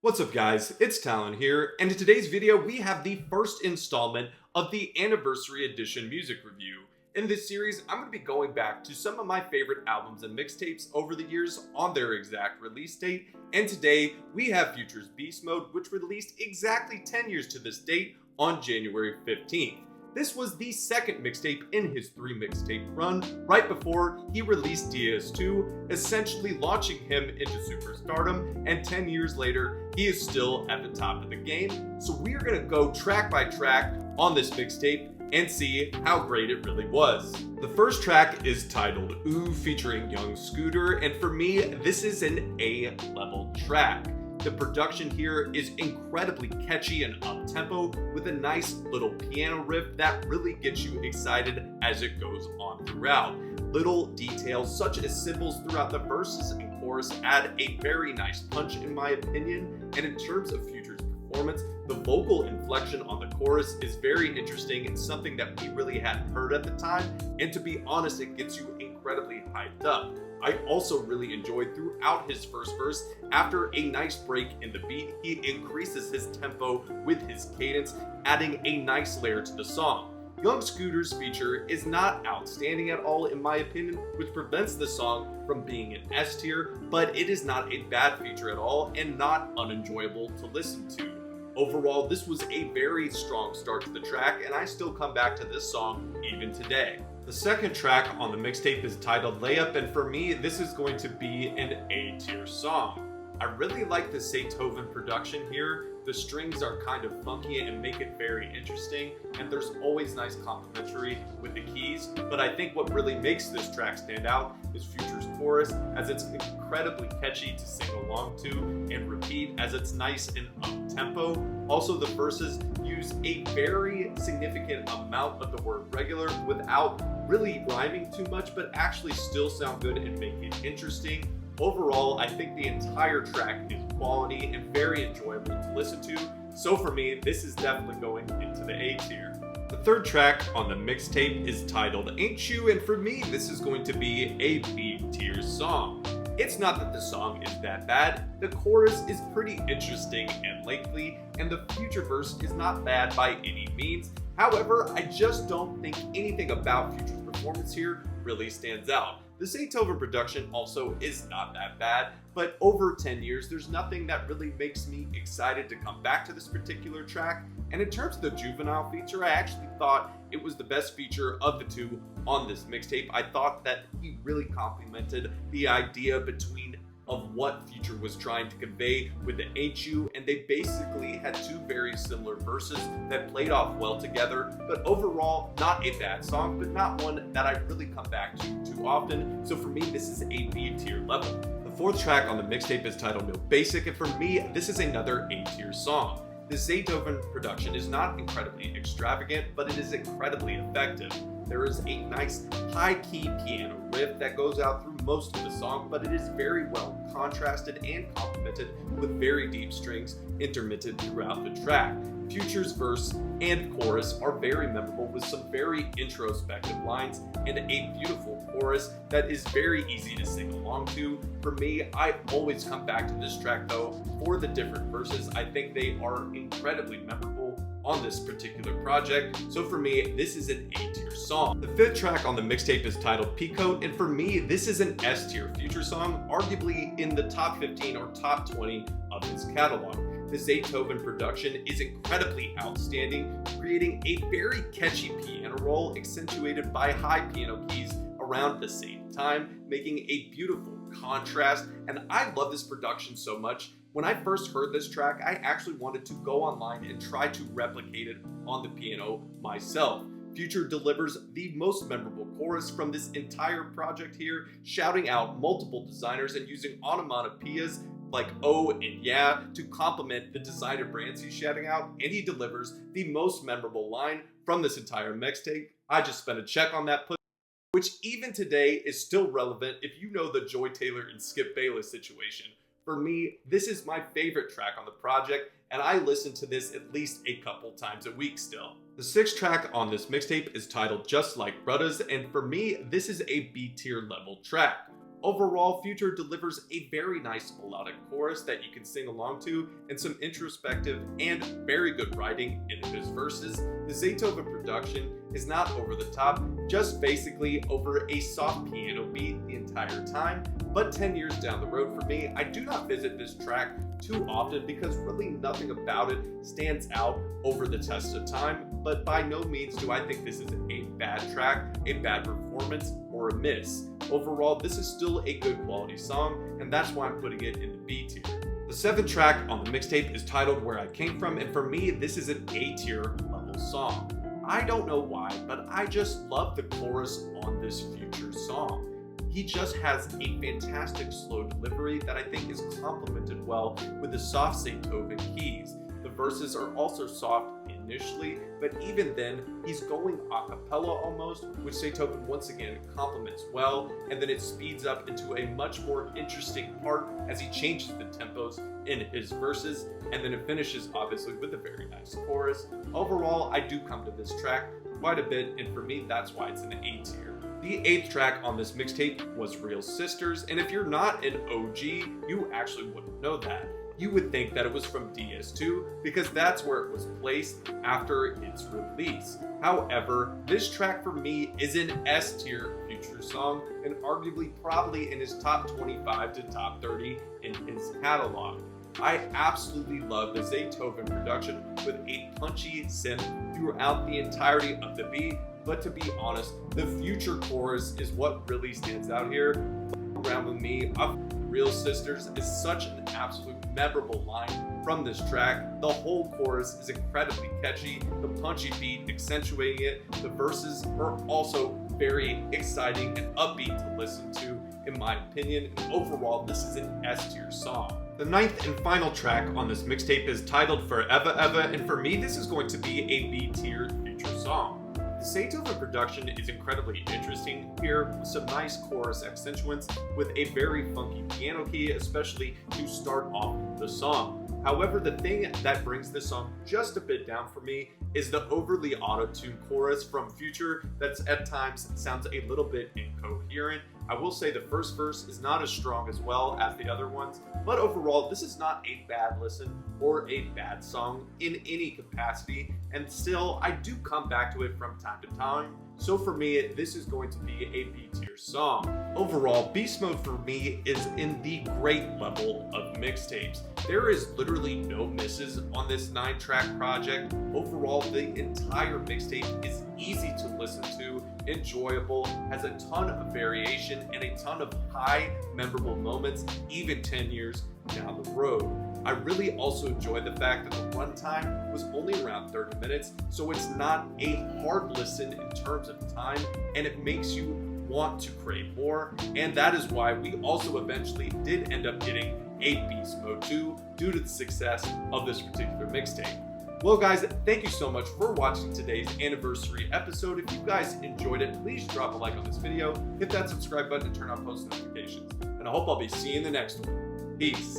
What's up guys, it's Talon here, and in today's video we have the first installment of the Anniversary Edition music review. In this series, I'm going to be going back to some of my favorite albums and mixtapes over the years on their exact release date, and today we have Future's Beast Mode, which released exactly 10 years to this date on January 15th. This was the second mixtape in his 3-mixtape run, right before he released DS2, essentially launching him into superstardom, and 10 years later, he is still at the top of the game. So we are going to go track by track on this mixtape and see how great it really was. The first track is titled Ooh featuring Young Scooter, and for me, this is an A-level track. The production here is incredibly catchy and up-tempo with a nice little piano riff that really gets you excited as it goes on throughout. Little details such as cymbals throughout the verses and chorus add a very nice punch in my opinion, and in terms of Future's performance, the vocal inflection on the chorus is very interesting and something that we really hadn't heard at the time, and to be honest, it gets you incredibly hyped up. I also really enjoyed throughout his first verse, after a nice break in the beat, he increases his tempo with his cadence, adding a nice layer to the song. Young Scooter's feature is not outstanding at all in my opinion, which prevents the song from being an S tier, but it is not a bad feature at all and not unenjoyable to listen to. Overall, this was a very strong start to the track, and I still come back to this song even today. The second track on the mixtape is titled Layup, and for me, this is going to be an A-tier song. I really like the Beethoven production here. The strings are kind of funky and make it very interesting, and there's always nice complementary with the keys, but I think what really makes this track stand out is Future's chorus, as it's incredibly catchy to sing along to and repeat, as it's nice and up-tempo. Also, the verses use a very significant amount of the word regular without really rhyming too much, but actually still sound good and make it interesting. Overall, I think the entire track is quality and very enjoyable to listen to, so for me, this is definitely going into the A tier. The third track on the mixtape is titled Ain't You, and for me, this is going to be a B tier song. It's not that the song is that bad, the chorus is pretty interesting and lengthy, and the Future verse is not bad by any means. However, I just don't think anything about Future's performance here really stands out. The Beethoven production also is not that bad, but over 10 years, there's nothing that really makes me excited to come back to this particular track. And in terms of the juvenile feature, I actually thought it was the best feature of the two on this mixtape. I thought that he really complemented the idea of what Future was trying to convey with the Ain't You, and they basically had two very similar verses that played off well together, but overall, not a bad song, but not one that I really come back to too often, so for me, this is a B tier level. The fourth track on the mixtape is titled No Basic, and for me, this is another A tier song. The Beethoven production is not incredibly extravagant, but it is incredibly effective. There is a nice high-key piano riff that goes out through most of the song, but it is very well contrasted and complemented with very deep strings intermittent throughout the track. Future's verse and chorus are very memorable with some very introspective lines and a beautiful chorus that is very easy to sing along to. For me, I always come back to this track though for the different verses. I think they are incredibly memorable on this particular project, so for me, this is an A tier song. The fifth track on the mixtape is titled Peacoat, and for me, this is an S tier Future song, arguably in the top 15 or top 20 of his catalog. The Beethoven production is incredibly outstanding, creating a very catchy piano roll accentuated by high piano keys around the same time, making a beautiful contrast, and I love this production so much. When I first heard this track, I actually wanted to go online and try to replicate it on the piano myself. Future delivers the most memorable chorus from this entire project here, shouting out multiple designers and using onomatopoeias like oh and yeah to complement the designer brands he's shouting out, and he delivers the most memorable line from this entire mixtape. I just spent a check on that pussy, which even today is still relevant if you know the Joy Taylor and Skip Bayless situation. For me, this is my favorite track on the project, and I listen to this at least a couple times a week still. The sixth track on this mixtape is titled Just Like Brothers, and for me, this is a B tier level track. Overall, Future delivers a very nice melodic chorus that you can sing along to, and some introspective and very good writing in his verses. The Zaytoven production is not over the top, just basically over a soft piano beat the entire time. But 10 years down the road for me, I do not visit this track too often because really nothing about it stands out over the test of time. But by no means do I think this is a bad track, a bad performance, or a miss. Overall, this is still a good quality song, and that's why I'm putting it in the B tier. The 7th track on the mixtape is titled Where I Came From, and for me, this is an A tier level song. I don't know why, but I just love the chorus on this Future song. He just has a fantastic slow delivery that I think is complemented well with the soft Zaytoven keys. The verses are also soft initially, but even then, he's going a cappella almost, which Zaytoven once again complements well, and then it speeds up into a much more interesting part as he changes the tempos in his verses, and then it finishes obviously with a very nice chorus. Overall, I do come to this track quite a bit, and for me, that's why it's an A tier. The 8th track on this mixtape was Real Sisters, and if you're not an OG, you actually wouldn't know that. You would think that it was from DS2 because that's where it was placed after its release. However, this track for me is an S tier Future song and arguably probably in his top 25 to top 30 in his catalog. I absolutely love the Zaytoven production with a punchy synth throughout the entirety of the beat, but to be honest, the Future chorus is what really stands out here. Around with me, Real Sisters is such an absolute memorable line from this track. The whole chorus is incredibly catchy, the punchy beat accentuating it. The verses are also very exciting and upbeat to listen to, in my opinion, and overall this is an S tier song. The 9th and final track on this mixtape is titled Forever Ever, and for me this is going to be a B tier Future song. The Zaytoven production is incredibly interesting here, with some nice chorus accentuants with a very funky piano key, especially to start off the song. However, the thing that brings this song just a bit down for me is the overly auto-tuned chorus from Future that at times sounds a little bit incoherent. I will say the first verse is not as strong as well as the other ones, but overall this is not a bad listen or a bad song in any capacity, and still I do come back to it from time to time. So for me, this is going to be a B tier song. Overall, Beast Mode for me is in the great level of mixtapes. There is literally no misses on this 9-track project. Overall, the entire mixtape is easy to listen to, enjoyable, has a ton of variation and a ton of high memorable moments, even 10 years down the road. I really also enjoy the fact that the runtime was only around 30 minutes, so it's not a hard listen in terms of time, and it makes you want to crave more, and that is why we also eventually did end up getting a Beast Mode 2 due to the success of this particular mixtape. Well guys, thank you so much for watching today's anniversary episode. If you guys enjoyed it, please drop a like on this video, hit that subscribe button and turn on post notifications. And I hope I'll be seeing you in the next one. Peace.